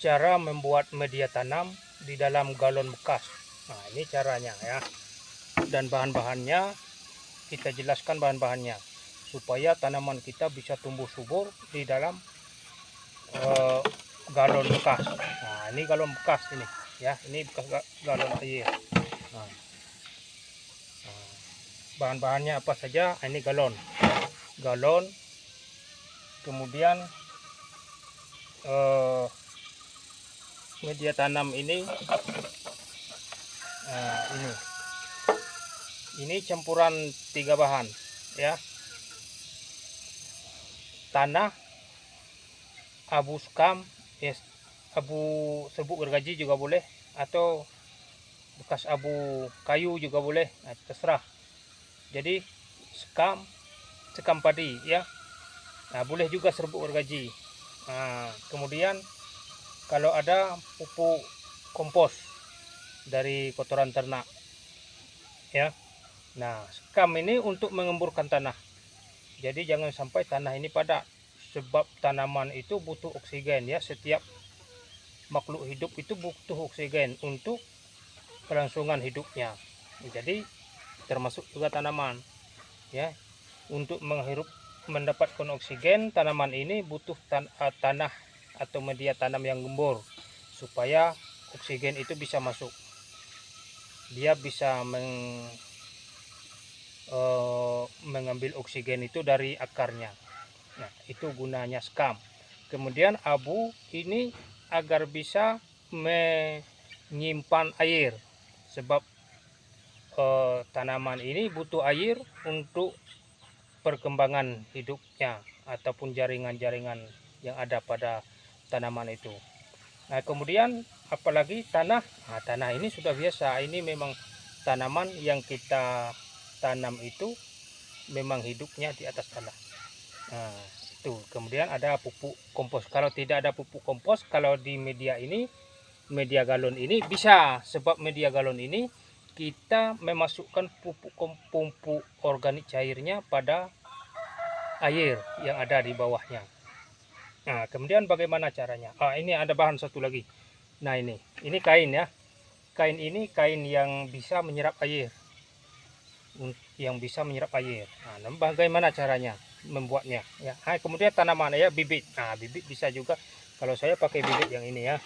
cara membuat media tanam di dalam galon bekas. Nah, ini caranya ya. Dan bahan-bahannya kita jelaskan bahan-bahannya supaya tanaman kita bisa tumbuh subur di dalam galon bekas. Nah, ini galon bekas ini ya, ini bekas galon air. Nah, bahan-bahannya apa saja? Ini galon, kemudian media tanam ini ini campuran 3 bahan ya, tanah, abu skam, abu serbuk gergaji juga boleh, atau bekas abu kayu juga boleh, nah, terserah. Jadi sekam padi ya, nah boleh juga serbuk gergaji. Nah, kemudian kalau ada pupuk kompos dari kotoran ternak ya. Nah, sekam ini untuk mengemburkan tanah, jadi jangan sampai tanah ini padat, sebab tanaman itu butuh oksigen ya. Setiap makhluk hidup itu butuh oksigen untuk kelangsungan hidupnya. Jadi termasuk juga tanaman ya. Untuk mendapatkan oksigen, tanaman ini butuh tanah atau media tanam yang gembur supaya oksigen itu bisa masuk. Dia bisa mengambil oksigen itu dari akarnya. Nah, itu gunanya sekam. Kemudian abu ini agar bisa menyimpan air, sebab tanaman ini butuh air untuk perkembangan hidupnya ataupun jaringan-jaringan yang ada pada tanaman itu. Nah, kemudian apalagi tanah. Nah, tanah ini sudah biasa, ini memang tanaman yang kita tanam itu memang hidupnya di atas tanah. Nah, itu. Kemudian ada pupuk kompos. Kalau tidak ada pupuk kompos, kalau di media ini, media galon ini bisa, sebab media galon ini kita memasukkan pupuk organik cairnya pada air yang ada di bawahnya. Nah, kemudian bagaimana caranya? Ini ada bahan satu lagi. Nah, ini kain ya. Kain ini kain yang bisa menyerap air. Nah, bagaimana caranya membuatnya ya? Kemudian tanaman ya, bibit. Nah, bibit bisa juga. Kalau saya pakai bibit yang ini ya.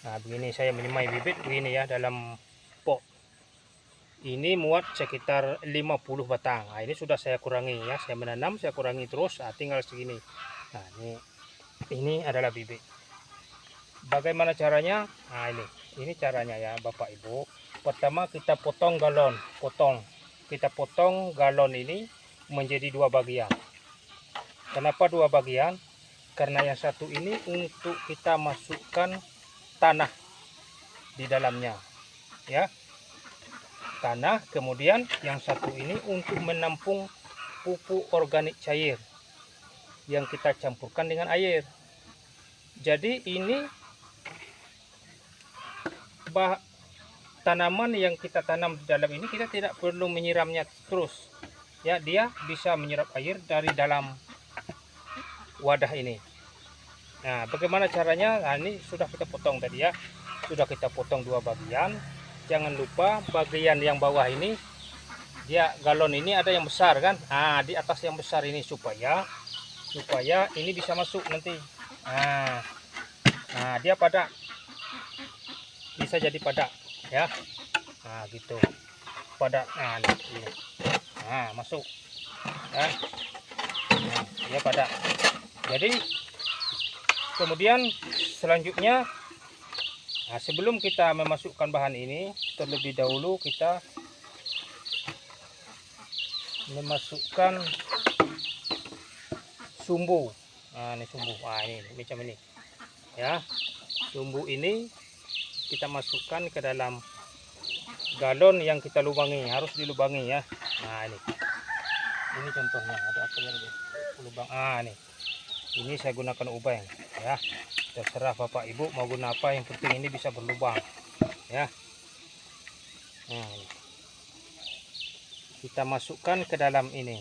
Nah, begini saya menyemai bibit begini ya, dalam pot. Ini muat sekitar 50 batang. Nah, ini sudah saya kurangi ya. Saya menanam, saya kurangi terus. Nah, tinggal segini. Nah, ini adalah bibit. Bagaimana caranya? Nah, ini caranya ya Bapak Ibu. Pertama kita potong galon, kita potong galon ini menjadi 2 bagian. Kenapa 2 bagian? Karena yang satu ini untuk kita masukkan tanah di dalamnya ya, tanah. Kemudian yang satu ini untuk menampung pupuk organik cair yang kita campurkan dengan air. Jadi ini tanaman yang kita tanam di dalam ini kita tidak perlu menyiramnya terus ya, dia bisa menyerap air dari dalam wadah ini. Nah, bagaimana caranya? Nah, ini sudah kita potong tadi ya, sudah kita potong 2 bagian. Jangan lupa bagian yang bawah ini, dia galon ini ada yang besar kan, nah di atas yang besar ini supaya ini bisa masuk nanti. Nah, dia padat, bisa jadi padat ya. Nah, gitu padat. Nah, ini. Nah, masuk ya. Nah, dia padat. Jadi kemudian selanjutnya, nah, sebelum kita memasukkan bahan ini, terlebih dahulu kita memasukkan sumbu. Nah, ini sumbu. Nah, ini macam ini ya. Sumbu ini kita masukkan ke dalam galon yang kita lubangi, harus dilubangi ya. Nah, ini contohnya, ada apa lagi lubang. Ini saya gunakan ubeng ya, terserah Bapak Ibu mau guna apa, yang penting ini bisa berlubang ya. Nah, kita masukkan ke dalam ini.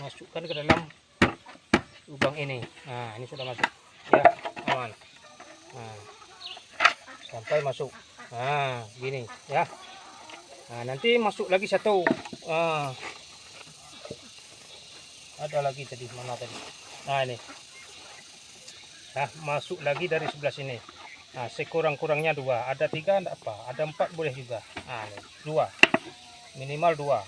masukkan ke dalam lubang ini. Nah, ini sudah masuk ya, aman. Nah, sampai masuk. Nah, gini ya. Nah, nanti masuk lagi satu. Ada lagi tadi, mana tadi? Nah, ini. Nah, masuk lagi dari sebelah sini. Nah, sekurang-kurangnya 2. Ada 3 enggak apa, ada 4 boleh juga. Nah, ini 2. Minimal 2.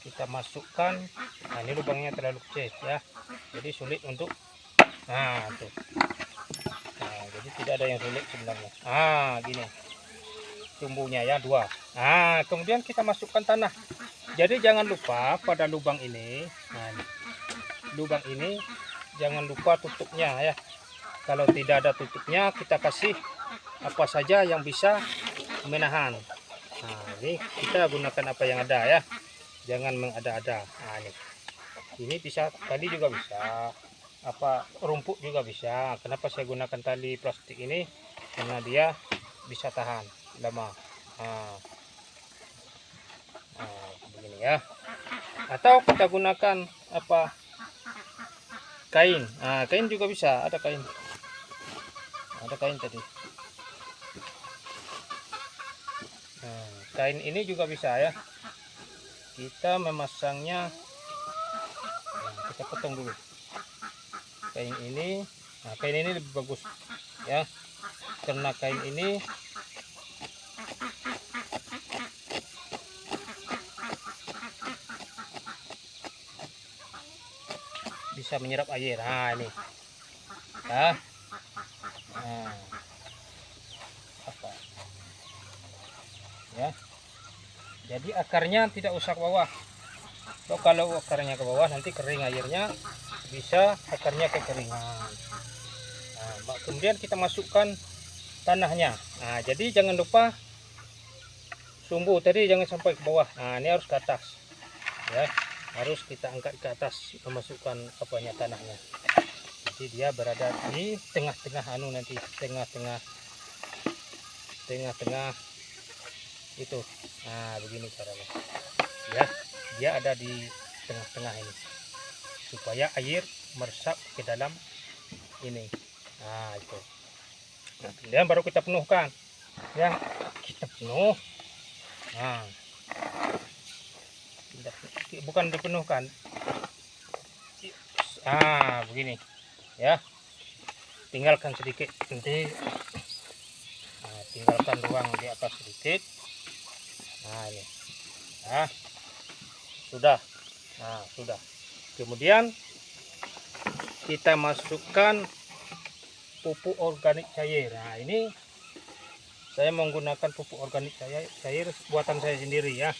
Kita masukkan. Nah, ini lubangnya terlalu kecil ya. Jadi sulit untuk tuh. Nah, jadi tidak ada yang sulit sebenarnya. Gini. Tumbuhnya ya 2. Nah, kemudian kita masukkan tanah. Jadi jangan lupa pada lubang ini. Nah, lubang ini jangan lupa tutupnya ya. Kalau tidak ada tutupnya, kita kasih apa saja yang bisa menahan. Nah, ini kita gunakan apa yang ada ya. Jangan mengada-ada. Nah, ini bisa, tali juga bisa, apa rumput juga bisa. Kenapa saya gunakan tali plastik ini? Karena dia bisa tahan lama. Begini ya. Atau kita gunakan apa, kain. Kain juga bisa, ada kain tadi. Kain ini juga bisa ya. Kita memasangnya, kita potong dulu kain ini. Kain ini lebih bagus ya, karena kain ini bisa menyerap air. Ini ya. Apa ya, jadi akarnya tidak usah ke bawah. Kalau akarnya ke bawah nanti kering airnya, bisa akarnya kekeringan. Kemudian kita masukkan tanahnya. Jadi jangan lupa sumbu tadi jangan sampai ke bawah. Ini harus ke atas ya, harus kita angkat ke atas, memasukkan apanya, tanahnya. Jadi dia berada di tengah-tengah nanti, tengah-tengah itu. Begini caranya ya, dia ada di tengah-tengah ini supaya air meresap ke dalam ini. Itu. Kemudian baru kita penuhkan ya, kita penuh. Bukan dipenuhkan, begini ya, tinggalkan sedikit nanti. Tinggalkan ruang di atas sedikit. Ini sudah. Sudah. Kemudian kita masukkan pupuk organik cair. Ini saya menggunakan pupuk organik cair buatan saya sendiri ya.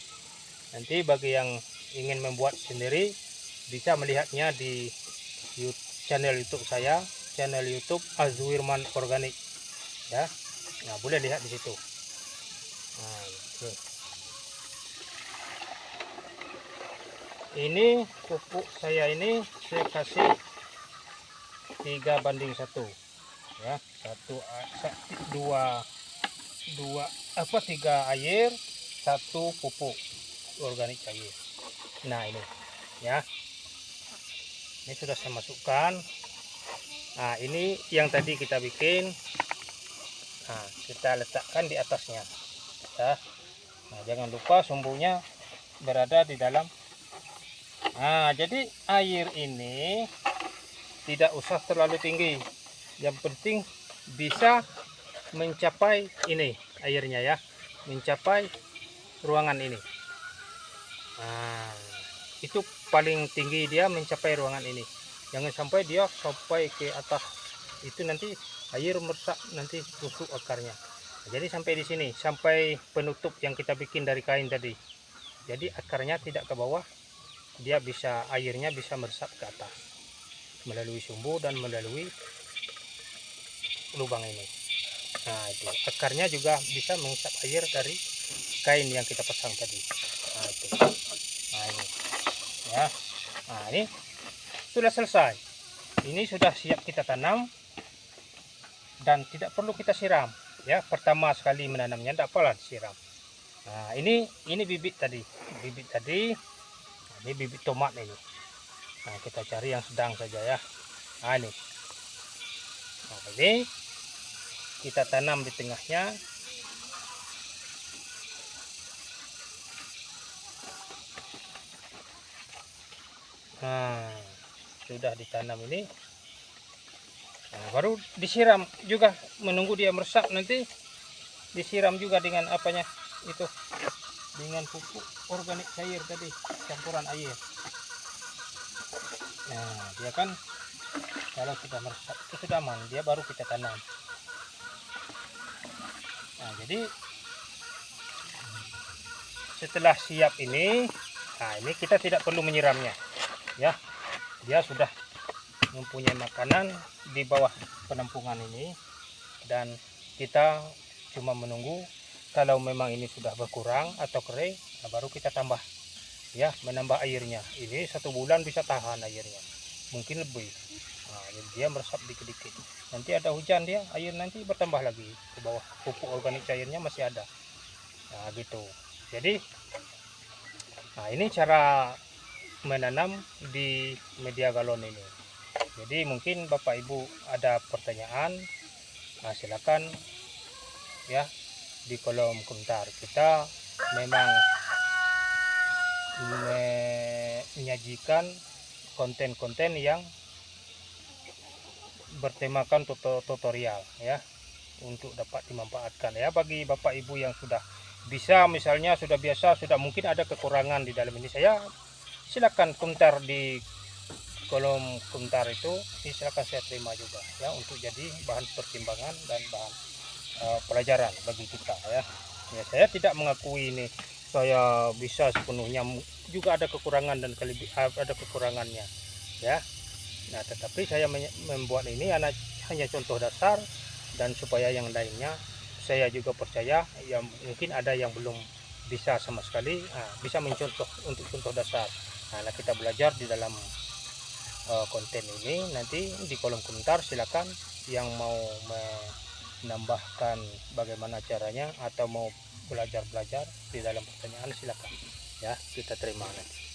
Nanti bagi yang ingin membuat sendiri bisa melihatnya di channel YouTube saya, channel YouTube Azwirman Organik ya. Boleh lihat di situ. Ini pupuk saya ini saya kasih 3:1 ya. 3 air, 1 pupuk organik cair. Ini ya, ini sudah saya masukkan. Ini yang tadi kita bikin. Kita letakkan di atasnya ya. Jangan lupa sumbunya berada di dalam. Jadi air ini tidak usah terlalu tinggi, yang penting bisa mencapai ini airnya ya, mencapai ruangan ini. Itu paling tinggi dia mencapai ruangan ini, jangan sampai dia sampai ke atas, itu nanti air meresap, nanti busuk akarnya. Jadi sampai di sini, sampai penutup yang kita bikin dari kain tadi. Jadi akarnya tidak ke bawah, dia bisa, airnya bisa meresap ke atas melalui sumbu dan melalui lubang ini. Itu akarnya juga bisa menghisap air dari kain yang kita pasang tadi. Itu. Ini ya. Ini sudah selesai. Ini sudah siap kita tanam dan tidak perlu kita siram ya. Pertama sekali menanamnya tidak apalah disiram Nah, ini bibit tadi. Bibit tadi. Ini bibit tomat ini. Nah, kita cari yang sedang saja ya. Nah, ini. Nah, ini kita tanam di tengahnya. Nah, sudah ditanam ini. Nah, baru disiram juga, menunggu dia meresap, nanti disiram juga dengan apanya itu, dengan pupuk organik cair tadi, campuran air. Nah, dia kan kalau sudah meresap itu sudah aman, dia baru kita tanam. Nah, jadi setelah siap ini, nah ini kita tidak perlu menyiramnya ya, dia sudah mempunyai makanan di bawah penampungan ini, dan kita cuma menunggu kalau memang ini sudah berkurang atau kering, nah baru kita tambah ya, menambah airnya. Ini 1 bulan bisa tahan airnya, mungkin lebih. Nah, jadi dia meresap dikit-dikit, nanti ada hujan dia air nanti bertambah lagi ke bawah, pupuk organik cairnya masih ada. Nah gitu. Jadi nah ini cara menanam di media galon ini. Jadi mungkin Bapak Ibu ada pertanyaan, nah silakan ya di kolom komentar. Kita memang menyajikan konten-konten yang bertemakan tutorial ya, untuk dapat dimanfaatkan ya bagi Bapak Ibu yang sudah bisa, misalnya sudah biasa, sudah mungkin ada kekurangan di dalam ini, saya silakan komentar di kolom komentar itu, silakan saya terima juga ya, untuk jadi bahan pertimbangan dan bahan pelajaran bagi kita ya. Ya, saya tidak mengakui ini saya bisa sepenuhnya, juga ada kekurangan dan ada kekurangannya ya. Nah, tetapi saya membuat ini hanya contoh dasar, dan supaya yang lainnya, saya juga percaya yang mungkin ada yang belum bisa sama sekali, bisa mencontoh untuk contoh dasar. Nah, kita belajar di dalam konten ini. Nanti di kolom komentar silakan yang mau menambahkan bagaimana caranya atau mau belajar di dalam pertanyaan, silakan ya, kita terima nanti.